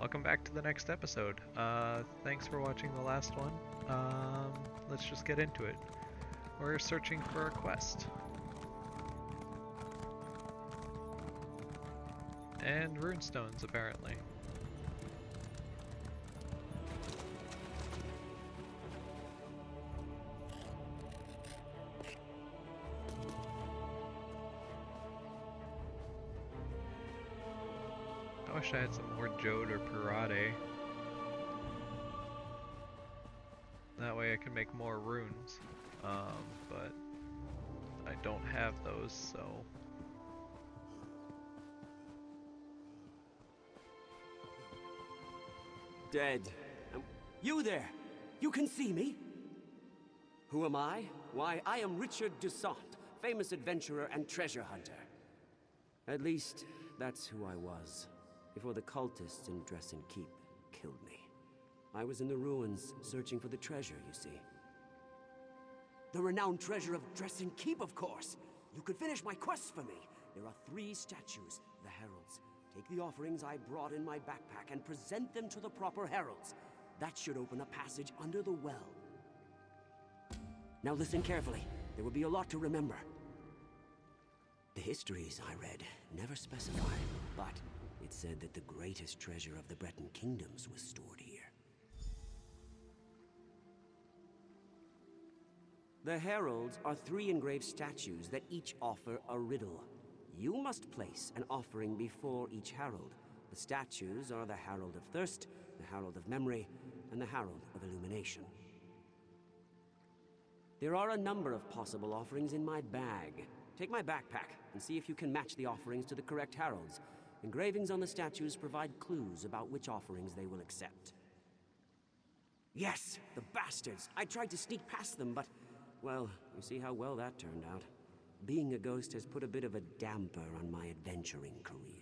welcome back to the next episode. Thanks for watching the last one. Let's just get into it. We're searching for a quest. And runestones, apparently. I wish I had some more Jode or Parade. That way I can make more runes. But I don't have those, so... Dead. You there! You can see me? Who am I? Why, I am Richard Dusant, famous adventurer and treasure hunter. At least, that's who I was, before the cultists in Dress and Keep killed me. I was in the ruins, searching for the treasure, you see. The renowned treasure of Dress and Keep, of course! You could finish my quest for me. There are 3 statues, the heralds. Take the offerings I brought in my backpack and present them to the proper heralds. That should open a passage under the well. Now listen carefully. There will be a lot to remember. The histories I read never specified, but it said that the greatest treasure of the Breton kingdoms was stored here. The heralds are 3 engraved statues that each offer a riddle. You must place an offering before each herald. The statues are the Herald of Thirst, the Herald of Memory, and the Herald of Illumination. There are a number of possible offerings in my bag. Take my backpack and see if you can match the offerings to the correct heralds. Engravings on the statues provide clues about which offerings they will accept. Yes, the bastards! I tried to sneak past them, but... well, you see how well that turned out. Being a ghost has put a bit of a damper on my adventuring career.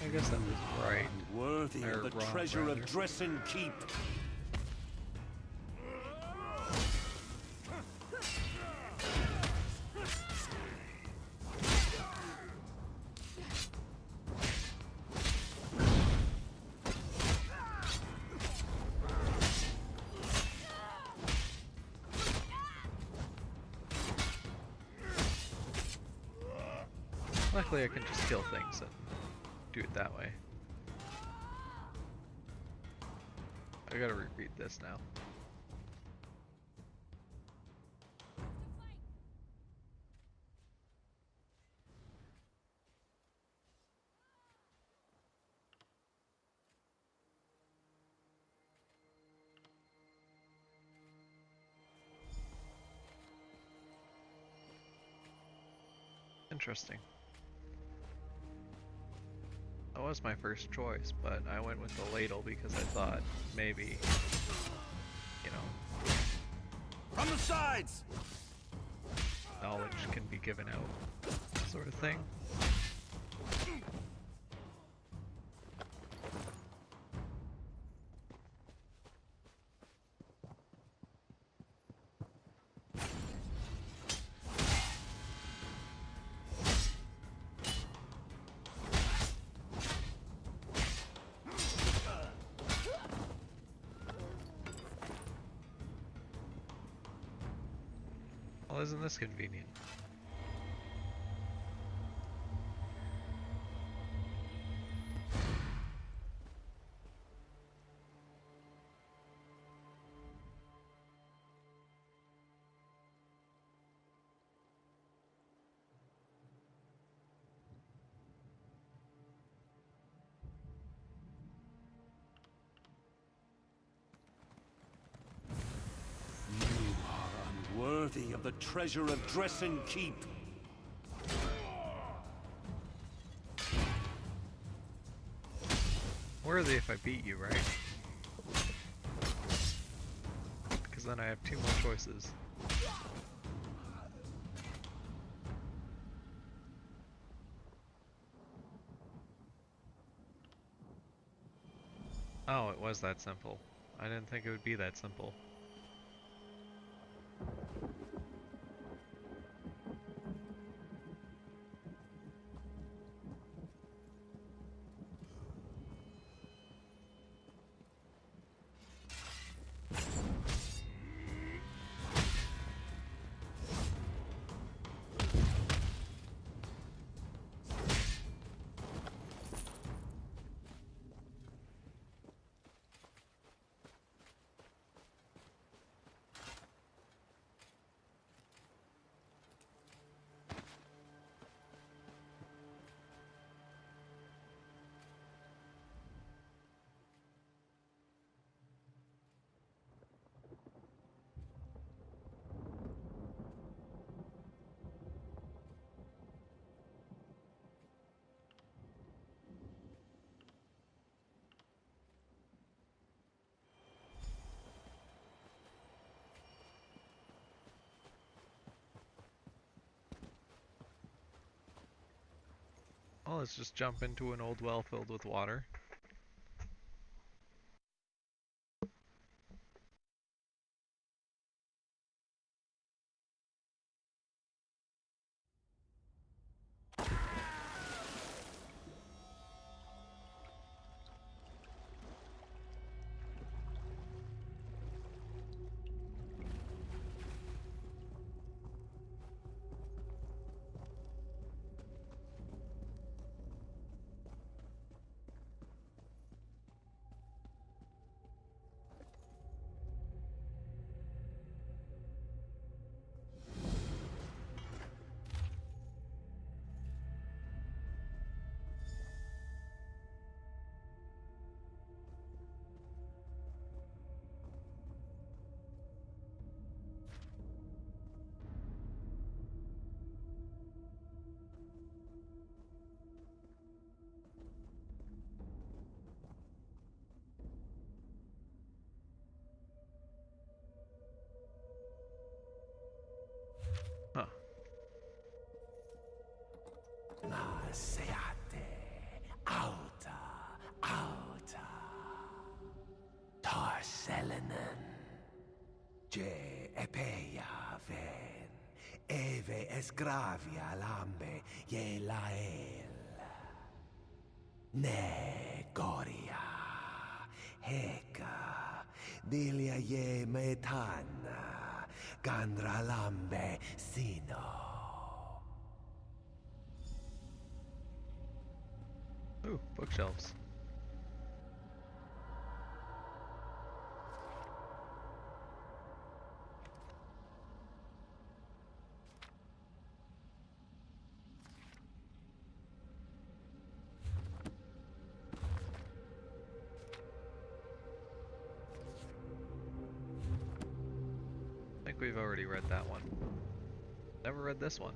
I guess that was right. Worthy Or of the wrong, treasure rather. of Dress and Keep. Luckily I can just kill things and do it that way. I gotta reread this now. Interesting. That was my first choice, but I went with the ladle because I thought maybe, you know, From the sides! knowledge can be given out, sort of thing. Well, isn't this convenient? worthy of the treasure of Dressen Keep. Worthy if I beat you, right? Because then I have two more choices. Oh, it was that simple. I didn't think it would be that simple. Well, let's just jump into an old well filled with water. Huh. Seate, auta, auta, Tarselenen, je epeia ven, eve esgravia lambe ye lael, ne goria, heka, dilia ye metana, gandra lambe sino. Ooh, bookshelves. I think we've already read that one. Never read this one.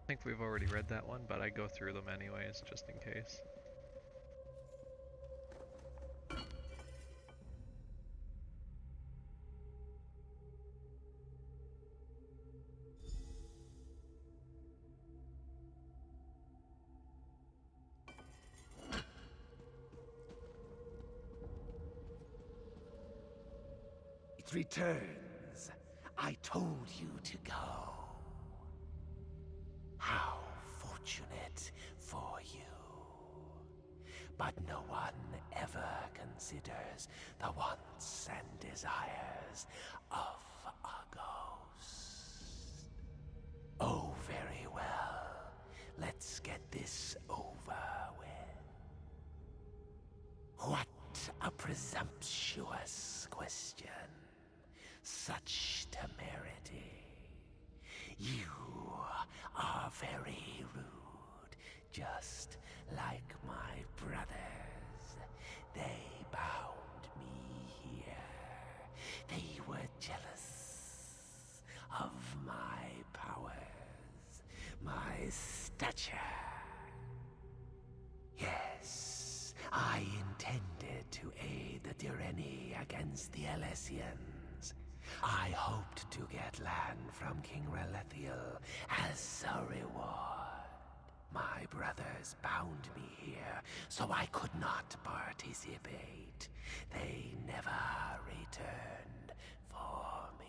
think we've already read that one, but I go through them anyways, just in case. It returns. I told you to go. How fortunate for you. But no one ever considers the wants and desires of a ghost. Oh, very well. Let's get this over with. What a presumptuous question. Such temerity. You are very rude, just like my brothers. They bound me here. They were jealous of my powers, my stature. Yes, I intended to aid the Direni against the Alessians. I hoped to get land from King Relethiel as a reward. My brothers bound me here, so I could not participate. They never returned for me.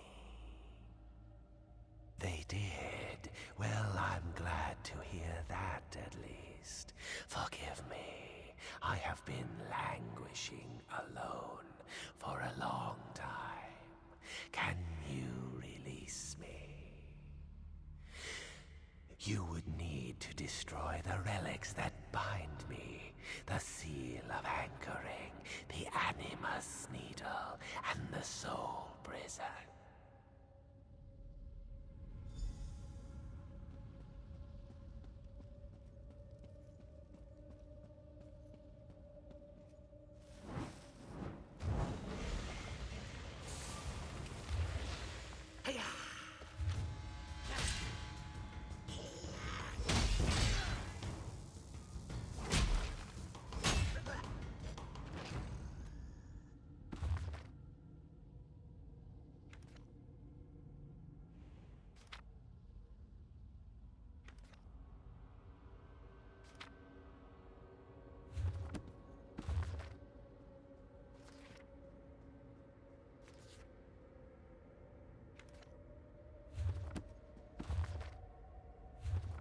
They did. Well, I'm glad to hear that at least. Forgive me. I have been languishing alone for a long time. Can you release me? You would need to destroy the relics that bind me. The seal of anchoring, the Animus Needle, and the Soul Prison.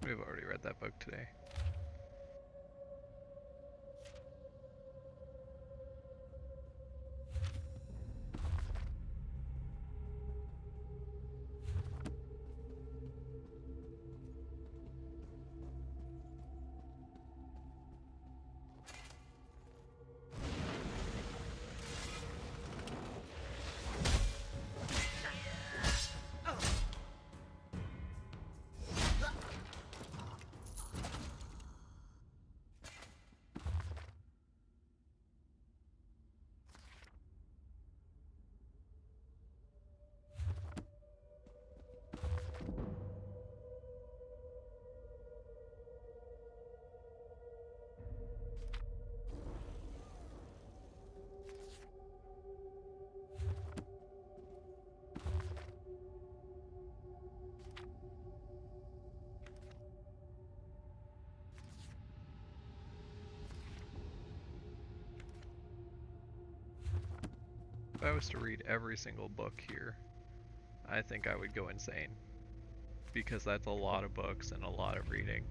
We've already read that book today. If I was to read every single book here, I think I would go insane. Because that's a lot of books and a lot of reading.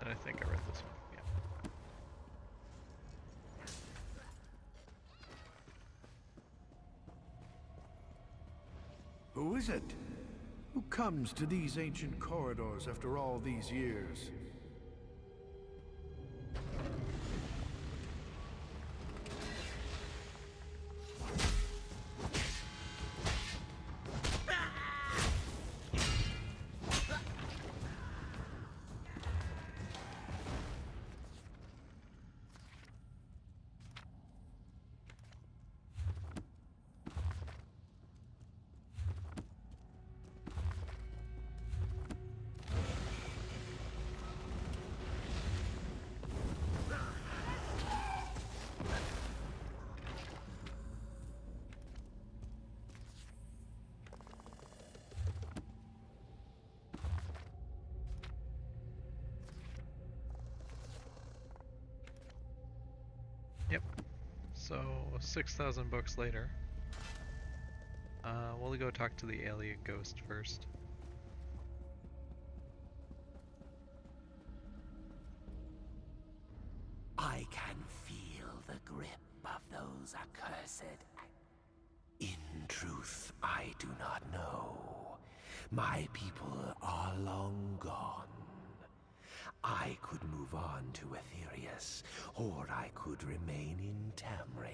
And I think I read this one, yeah. Who is it? Who comes to these ancient corridors after all these years? So, 6,000 books later. We'll go talk to the alien ghost first. I can feel the grip of those accursed. In truth, I do not know. My people are long gone. I could move on to Aetherius, or I could remain in Tamriel.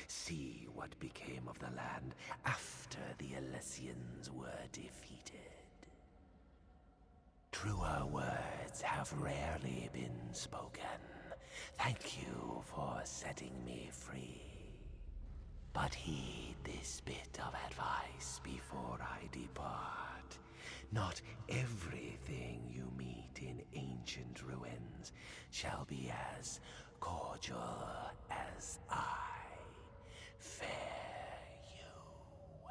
See what became of the land after the Elysians were defeated. Truer words have rarely been spoken. Thank you for setting me free. But heed this bit of advice before I depart. Not everything you meet in ancient ruins shall be as cordial as I. Fare you well.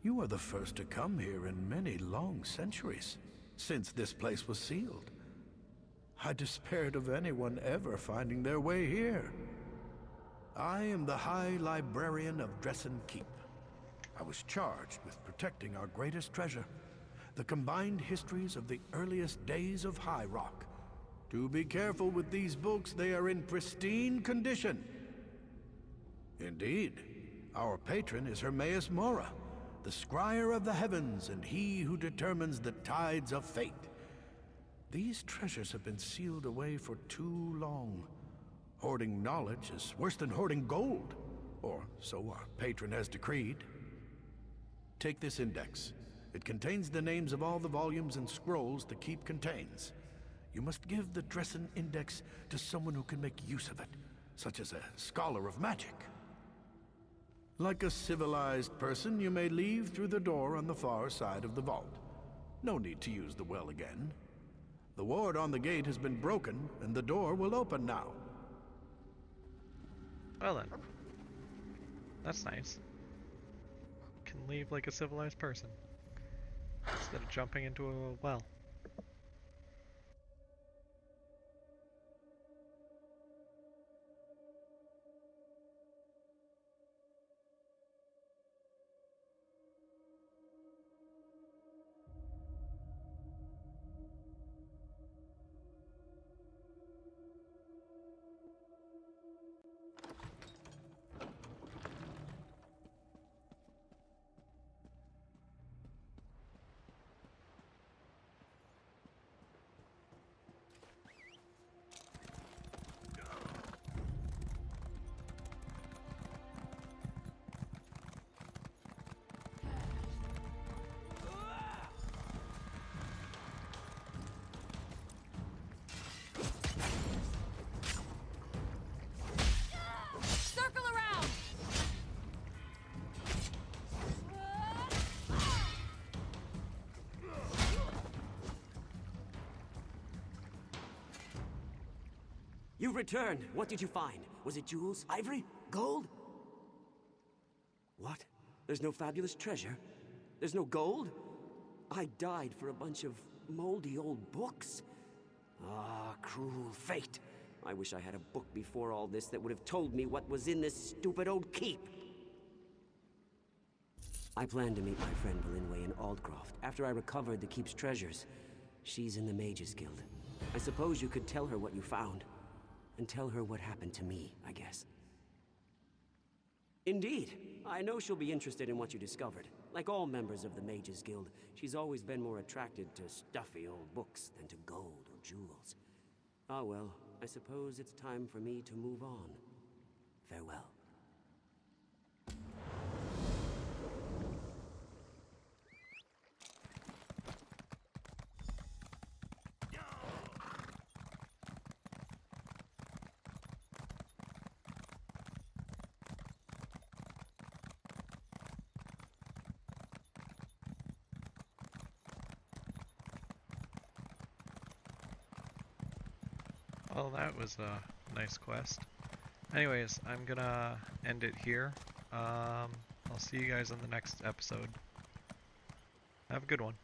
You are the first to come here in many long centuries, since this place was sealed. I despaired of anyone ever finding their way here. I am the High Librarian of Dressen Keep. I was charged with protecting our greatest treasure, the combined histories of the earliest days of High Rock. Do be careful with these books, they are in pristine condition. Indeed, our patron is Hermaeus Mora, the scryer of the heavens and he who determines the tides of fate. These treasures have been sealed away for too long. Hoarding knowledge is worse than hoarding gold, or so our patron has decreed. Take this index. It contains the names of all the volumes and scrolls the keep contains. You must give the Dressen Index to someone who can make use of it, such as a scholar of magic. Like a civilized person, you may leave through the door on the far side of the vault. No need to use the well again. The ward on the gate has been broken, and the door will open now. Well then. That's nice. Can leave like a civilized person, instead of jumping into a well. You returned. What did you find? Was it jewels? Ivory? Gold? What? There's no fabulous treasure? There's no gold? I died for a bunch of moldy old books. Ah, cruel fate. I wish I had a book before all this that would have told me what was in this stupid old keep. I plan to meet my friend Belinway in Aldcroft after I recovered the keep's treasures. She's in the Mages Guild. I suppose you could tell her what you found. And tell her what happened to me, I guess. Indeed. I know she'll be interested in what you discovered. Like all members of the Mages Guild, she's always been more attracted to stuffy old books than to gold or jewels. Ah well, I suppose it's time for me to move on. Farewell. Well, that was a nice quest. Anyways, I'm gonna end it here. I'll see you guys in the next episode. Have a good one.